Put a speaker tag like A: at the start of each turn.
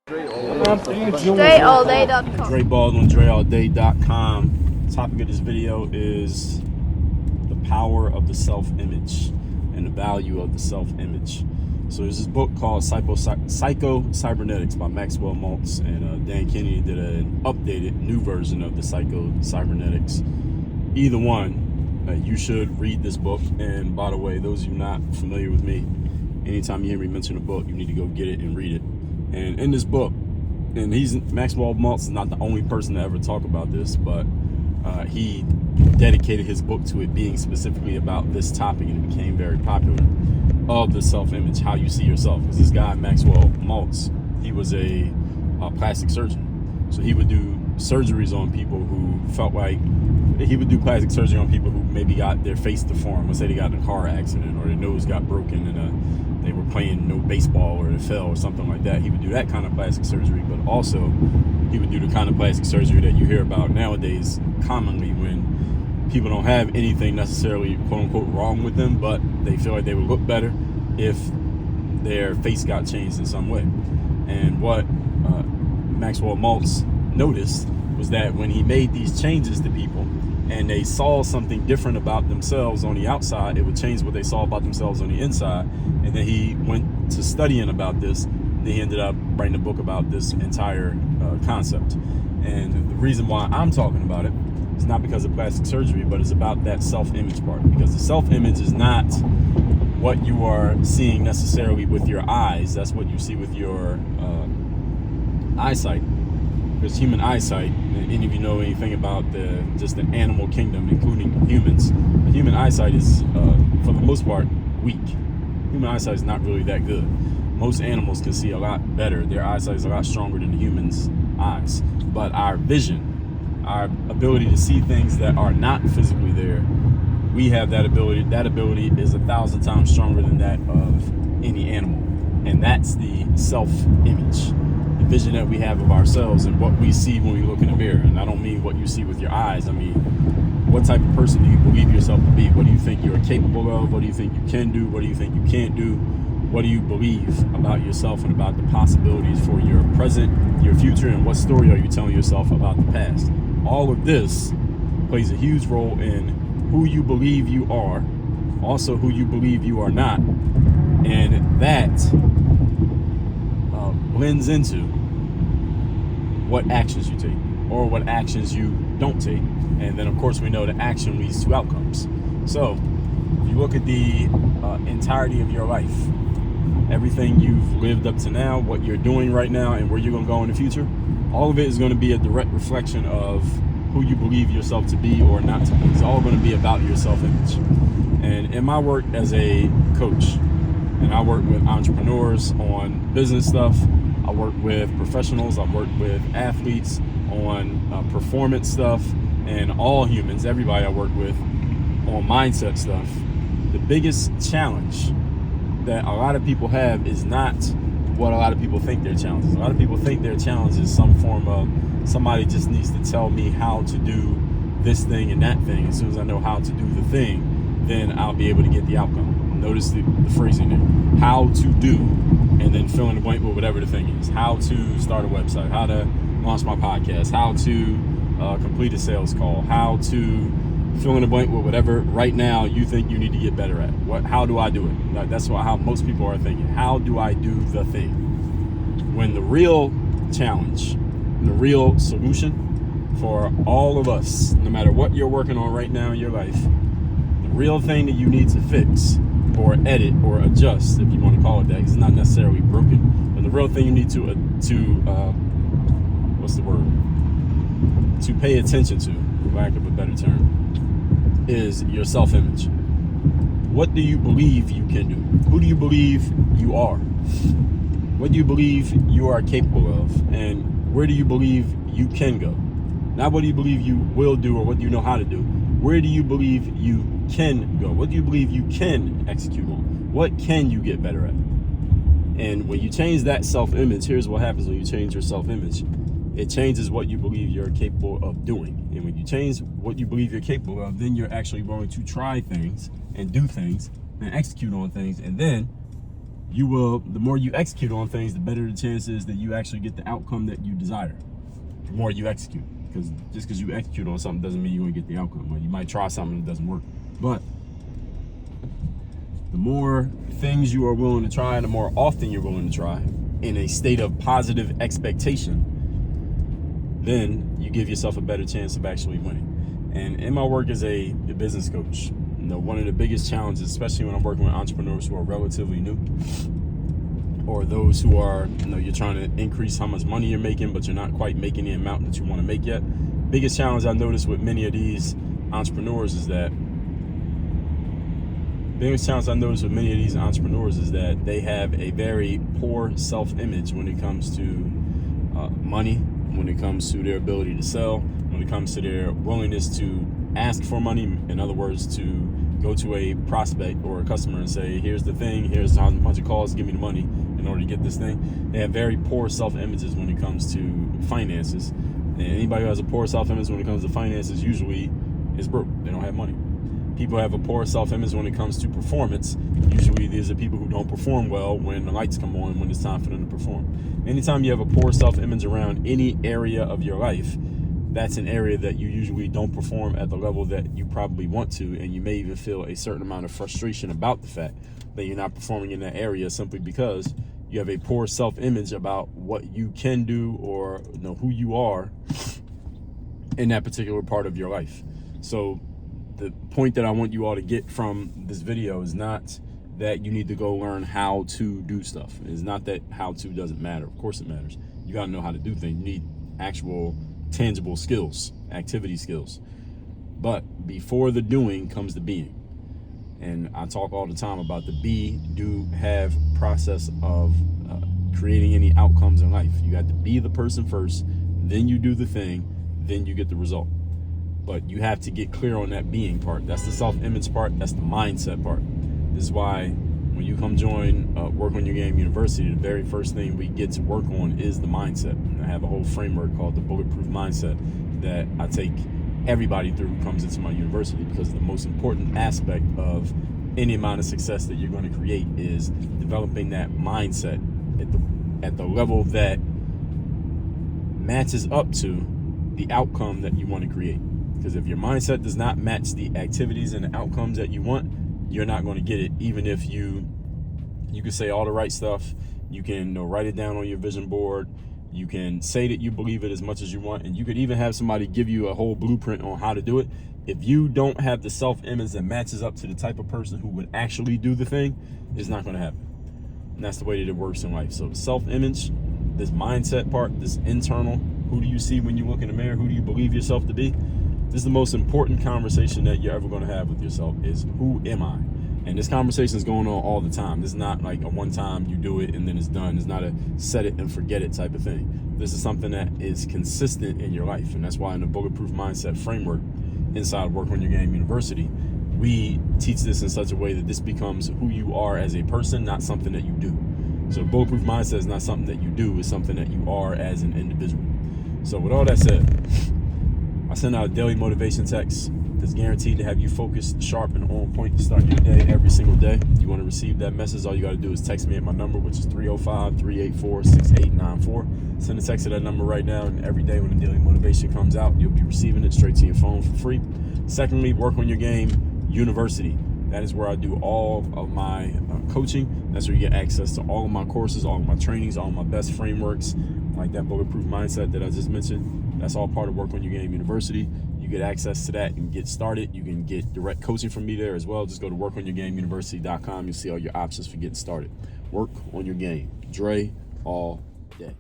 A: DreAllDay.com.
B: Dre Baldwin, DreAllDay.com. The topic of this video is the power of the self-image and the value of the self-image. So there's this book called Psycho-Cybernetics by Maxwell Maltz, and Dan Kennedy did an updated new version of the Psycho-Cybernetics. Either one, you should read this book. And by the way, those of you not familiar with me, anytime you hear me mention a book, you need to go get it and read it. And in this book, and Maxwell Maltz is not the only person to ever talk about this, but he dedicated his book to it being specifically about this topic, and it became very popular, of the self-image, how you see yourself. Because this guy, Maxwell Maltz, he was a plastic surgeon. So he would do surgeries on people who felt like, he would do plastic surgery on people who maybe got their face deformed. Let's say they got in a car accident, or their nose got broken and they were playing baseball, or they fell or something like that. He would do that kind of plastic surgery, but also he would do the kind of plastic surgery that you hear about nowadays commonly when people don't have anything necessarily quote unquote wrong with them, but they feel like they would look better if their face got changed in some way. And what Maxwell Maltz noticed was that when he made these changes to people and they saw something different about themselves on the outside, it would change what they saw about themselves on the inside. And then he went to studying about this, and he ended up writing a book about this entire concept. And the reason why I'm talking about it is not because of plastic surgery, but it's about that self-image part. Because the self-image is not what you are seeing necessarily with your eyes. That's what you see with your eyesight. Because human eyesight, and any of you know anything about the animal kingdom, including humans, the human eyesight is, for the most part, weak. Human eyesight is not really that good. Most animals can see a lot better. Their eyesight is a lot stronger than the human's eyes. But our vision, our ability to see things that are not physically there, we have that ability. That ability is 1,000 times stronger than that of any animal. And that's the self-image. The vision that we have of ourselves and what we see when we look in the mirror. And I don't mean what you see with your eyes. I mean, what type of person do you believe yourself to be? What do you think you're capable of? What do you think you can do? What do you think you can't do? What do you believe about yourself and about the possibilities for your present, your future, and what story are you telling yourself about the past? All of this plays a huge role in who you believe you are, also who you believe you are not, and that blends into what actions you take or what actions you don't take. And then of course we know that action leads to outcomes. So if you look at the entirety of your life, everything you've lived up to now, what you're doing right now, and where you're going to go in the future, all of it is going to be a direct reflection of who you believe yourself to be or not to be. It's all going to be about your self-image. And in my work as a coach, and I work with entrepreneurs on business stuff, I work with professionals, I work with athletes on performance stuff, and all humans, everybody I work with on mindset stuff. The biggest challenge that a lot of people have is not what a lot of people think their challenge is. A lot of people think their challenge is some form of somebody just needs to tell me how to do this thing and that thing. As soon as I know how to do the thing, then I'll be able to get the outcome. Notice the phrasing there. How to do, and then fill in the blank with whatever the thing is. How to start a website, how to launch my podcast, how to complete a sales call, how to fill in the blank with whatever right now you think you need to get better at. How do I do it? That's how most people are thinking. How do I do the thing? When the real challenge, the real solution for all of us, no matter what you're working on right now in your life, the real thing that you need to fix or edit or adjust, if you want to call it that, because it's not necessarily broken, but the real thing you need to pay attention to, for lack of a better term, is your self-image. What do you believe you can do? Who do you believe you are? What do you believe you are capable of? And where do you believe you can go? Not what do you believe you will do or what do you know how to do. Where do you believe you can go? What do you believe you can execute on? What can you get better at? And when you change that self-image, here's what happens when you change your self-image. It changes what you believe you're capable of doing. And when you change what you believe you're capable of, then you're actually going to try things and do things and execute on things. And then the more you execute on things, the better the chance is that you actually get the outcome that you desire. The more you execute, because just because you execute on something doesn't mean you're going to get the outcome. Like, you might try something that doesn't work, but the more things you are willing to try, the more often you're willing to try, in a state of positive expectation, then you give yourself a better chance of actually winning. And in my work as a business coach, one of the biggest challenges, especially when I'm working with entrepreneurs who are relatively new, or those who are, you're trying to increase how much money you're making, but you're not quite making the amount that you want to make yet. Biggest challenge I noticed with many of these entrepreneurs is that they have a very poor self-image when it comes to money, when it comes to their ability to sell, when it comes to their willingness to ask for money. In other words, to go to a prospect or a customer and say, here's the thing, here's how much it costs, give me the money in order to get this thing. They have very poor self-images when it comes to finances. And anybody who has a poor self-image when it comes to finances usually is broke. They don't have money. People have a poor self-image when it comes to performance. Usually these are people who don't perform well when the lights come on, when it's time for them to perform. Anytime you have a poor self-image around any area of your life, that's an area that you usually don't perform at the level that you probably want to, and you may even feel a certain amount of frustration about the fact that you're not performing in that area simply because you have a poor self-image about what you can do or who you are in that particular part of your life. So the point that I want you all to get from this video is not that you need to go learn how to do stuff. It's not that how to doesn't matter. Of course it matters. You got to know how to do things. You need actual tangible skills, activity skills. But before the doing comes the being. And I talk all the time about the be, do, have process of creating any outcomes in life. You got to be the person first, then you do the thing, then you get the result. But you have to get clear on that being part. That's the self-image part. That's the mindset part. This is why when you come join Work on Your Game University, the very first thing we get to work on is the mindset. And I have a whole framework called the Bulletproof Mindset that I take everybody through who comes into my university, because the most important aspect of any amount of success that you're going to create is developing that mindset at the level that matches up to the outcome that you want to create. Because if your mindset does not match the activities and the outcomes that you want, you're not going to get it. Even if you can say all the right stuff, you can write it down on your vision board, you can say that you believe it as much as you want, and you could even have somebody give you a whole blueprint on how to do it. If you don't have the self-image that matches up to the type of person who would actually do the thing, it's not going to happen. And that's the way that it works in life. So self-image, this mindset part, this internal, who do you see when you look in the mirror? Who do you believe yourself to be? This is the most important conversation that you're ever going to have with yourself, is who am I? And this conversation is going on all the time. This is not like a one time you do it and then it's done. It's not a set it and forget it type of thing. This is something that is consistent in your life. And that's why in the Bulletproof Mindset framework inside Work on Your Game University, we teach this in such a way that this becomes who you are as a person, not something that you do. So Bulletproof Mindset is not something that you do, it's something that you are as an individual. So with all that said, I send out a daily motivation text that's guaranteed to have you focused, sharp, and on point to start your day every single day. You want to receive that message, all you got to do is text me at my number, which is 305-384-6894. Send a text to that number right now, and every day when the daily motivation comes out, you'll be receiving it straight to your phone for free. Secondly, Work on Your Game University. That is where I do all of my coaching. That's where you get access to all of my courses, all of my trainings, all of my best frameworks, like that Bulletproof Mindset that I just mentioned. That's all part of Work on Your Game University. You get access to that and get started. You can get direct coaching from me there as well. Just go to workonyourgameuniversity.com. You'll see all your options for getting started. Work on your game. Dre all day.